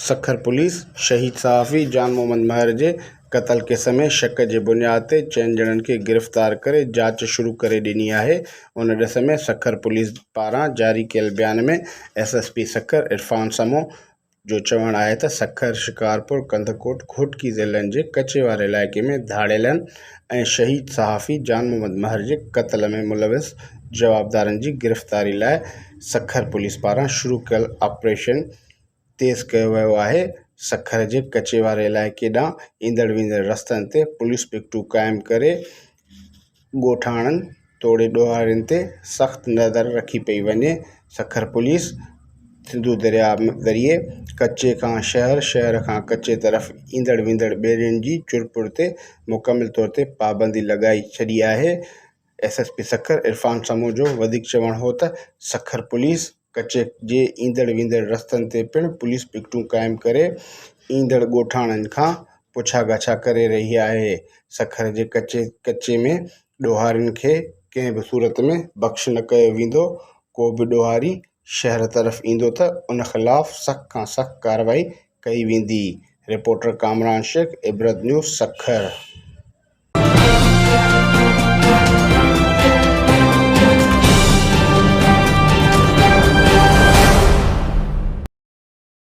Sukkur police शहीद सहाफ़ी जान मोहम्मद महर जे क़त्ल केस में शक जे बुनियाद ते 4 ॼणनि खे गिरफ़्तार करे जांच शुरू करे ॾिनी आहे। उन ॾिस में सखर पुलिस पारां जारी कयल बयान में एसएसपी सखर इरफान समो जो चवणु आहे त सखर शिकारपुर कंदकोट घोटकी ज़िलनि जे कचेवार इलाइक़े में धाड़ियलनि ऐं शहीद सहाफ़ी जान मोहम्मद महर जे क़त्ल में मुलविस जवाबदारनि जी गिरफ़्तारी लाइ सखर पुलिस पारां शुरू कयल ऑपरेशन तेज़ कयो वियो आहे। सखर जे कचेवार इलाइक़े ॾांहुं ईंदड़ वेंदड़ रस्तनि ते पुलिस पिकटूं क़ाइमु करे ॻोठाणनि तोड़े ॾोहारियुनि ते सख़्त नज़र रखी पई वञे। सखर पुलिस सिंधु दरिया ज़रिए कच्चे खां शहर, शहर खां कच्चे तरफ़ ईंदड़ वेंदड़ ॿेड़ियुनि जी चुरपुर ते मुकमिल तौर ते पाबंदी लॻाई छॾी आहे। एसएसपी सखर इरफान समो जो वधीक चवणु हो त सखर पुलिस कच्चे जे ईंदड़ वेंदड़ रस्तनि ते पिणु पुलिस पिकटूं क़ाइमु करे ईंदड़ ॻोठाणनि खां पुछा गाछा करे रही आहे। सखर जे कच्चे में ॾोहारियुनि खे कंहिं बि सूरत में बख़्श न कयो वेंदो। को बि ॾोहारी शहर तरफ़ ईंदो त उन ख़िलाफ़ सख़्त खां सख़्त कार्रवाई कई वेंदी। Reporter Kamran Shaikh, Ibrat news, Sukkur.